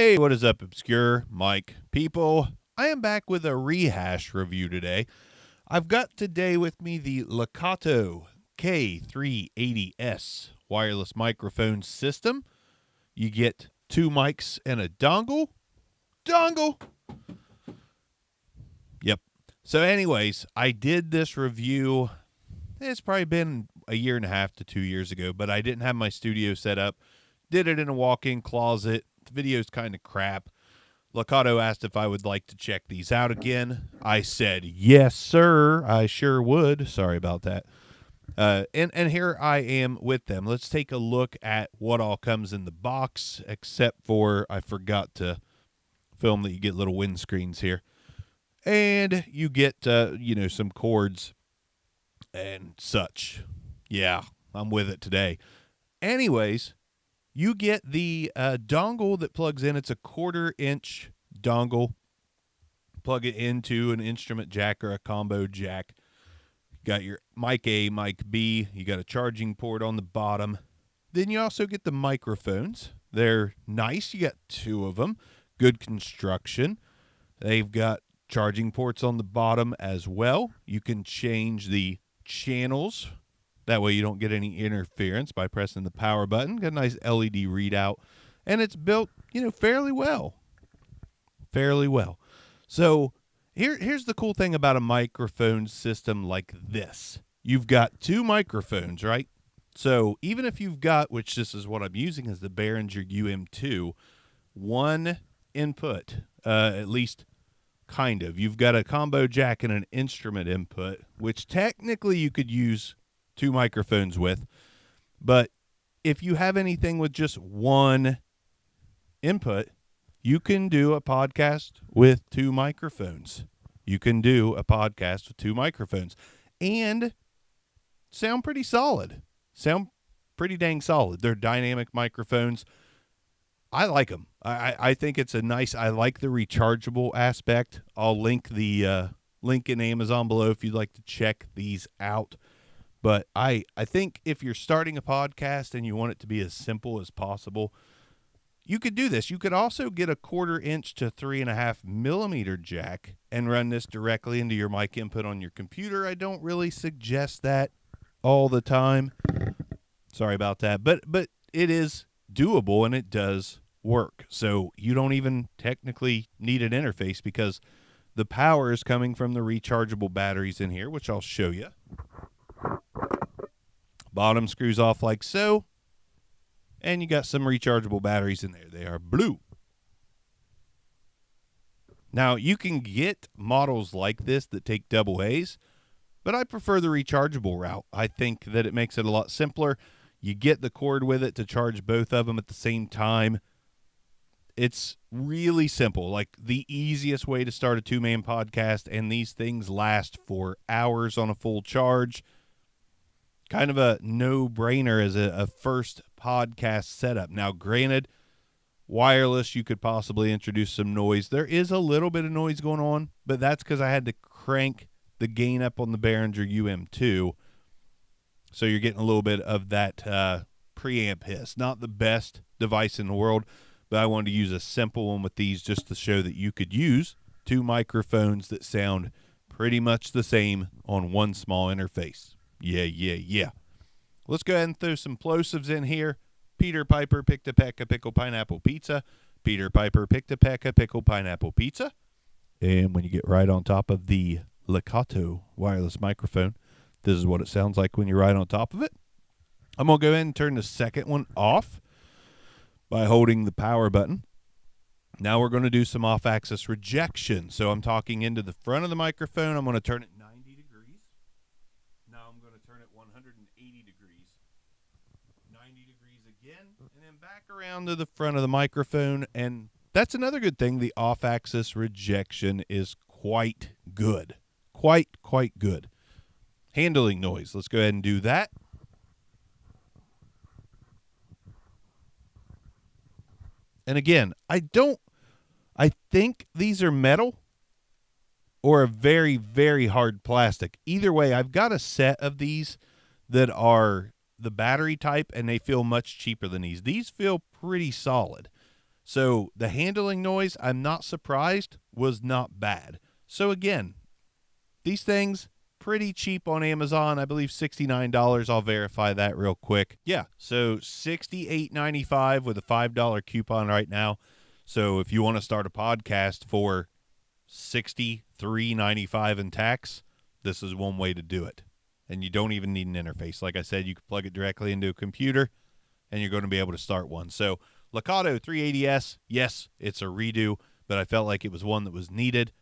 Hey, what is up, Obscure Mike people? I am back with a rehash review today. I've got today with me the Lekato K380S wireless microphone system. You get two mics and a dongle. Yep. So anyways, I did this review. It's probably been a year and a half to 2 years ago, but I didn't have my studio set up. Did it in a walk-in closet. The video's kind of crap. Lekato asked if I would like to check these out again. I said, yes, sir. I sure would. Sorry about that. And here I am with them. Let's take a look at what all comes in the box, except for I forgot to film that you get little windscreens here. And you get, some cords and such. Yeah, I'm with it today. Anyways, you get the dongle that plugs in. It's a 1/4-inch dongle. Plug it into an instrument jack or a combo jack. Got your mic A, mic B. You got a charging port on the bottom. Then you also get the microphones. They're nice. You got 2 of them. Good construction. They've got charging ports on the bottom as well. You can change the channels. That way you don't get any interference by pressing the power button. Got a nice LED readout. And it's built, fairly well. Fairly well. So here's the cool thing about a microphone system like this. You've got 2 microphones, right? So even if you've got, which this is what I'm using, is the Behringer UM2, 1 input, at least kind of. You've got a combo jack and an instrument input, which technically you could use 2 microphones with, but if you have anything with just 1 input, you can do a podcast with 2 microphones. And sound pretty solid. Sound pretty dang solid. They're dynamic microphones. I like them. I think it's a nice, I like the rechargeable aspect. I'll link the link in Amazon below if you'd like to check these out. But I think if you're starting a podcast and you want it to be as simple as possible, you could do this. You could also get a 1/4-inch to 3.5 millimeter jack and run this directly into your mic input on your computer. I don't really suggest that all the time. Sorry about that. But it is doable and it does work. So you don't even technically need an interface because the power is coming from the rechargeable batteries in here, which I'll show you. Bottom screws off like so. And you got some rechargeable batteries in there. They are blue. Now, you can get models like this that take AA, but I prefer the rechargeable route. I think that it makes it a lot simpler. You get the cord with it to charge both of them at the same time. It's really simple, like the easiest way to start a 2-man podcast, and these things last for hours on a full charge. Kind of a no-brainer as a first podcast setup. Now, granted, wireless, you could possibly introduce some noise. There is a little bit of noise going on, but that's because I had to crank the gain up on the Behringer UM2. So you're getting a little bit of that preamp hiss. Not the best device in the world, but I wanted to use a simple one with these just to show that you could use 2 microphones that sound pretty much the same on one small interface. Yeah. Let's go ahead and throw some plosives in here. Peter Piper picked a peck of pickled pineapple pizza. Peter Piper picked a peck of pickled pineapple pizza. And when you get right on top of the Lekato wireless microphone, this is what it sounds like when you're right on top of it. I'm going to go ahead and turn the second one off by holding the power button. Now we're going to do some off-axis rejection. So I'm talking into the front of the microphone. I'm going to turn it 90 degrees. Now I'm going to turn it 180 degrees. 90 degrees again, and then back around to the front of the microphone. And that's another good thing. The off-axis rejection is quite good. Quite good. Handling noise. Let's go ahead and do that. And again, I think these are metal or a very, very hard plastic. Either way, I've got a set of these that are the battery type, and they feel much cheaper than these. These feel pretty solid. So the handling noise, I'm not surprised, was not bad. So again, these things, pretty cheap on Amazon. I believe $69. I'll verify that real quick. Yeah, so $68.95 with a $5 coupon right now. So if you want to start a podcast for $63.95 in tax, this is one way to do it. And you don't even need an interface. Like I said, you can plug it directly into a computer, and you're going to be able to start one. So Lekato 380S, yes, it's a redo, but I felt like it was one that was needed.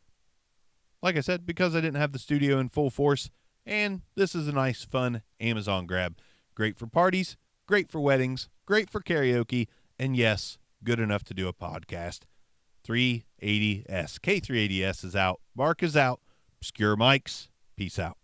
Like I said, because I didn't have the studio in full force, and this is a nice, fun Amazon grab. Great for parties, great for weddings, great for karaoke, and yes, good enough to do a podcast. 380S. K380S is out. Mark is out. Obscure Mics. Peace out.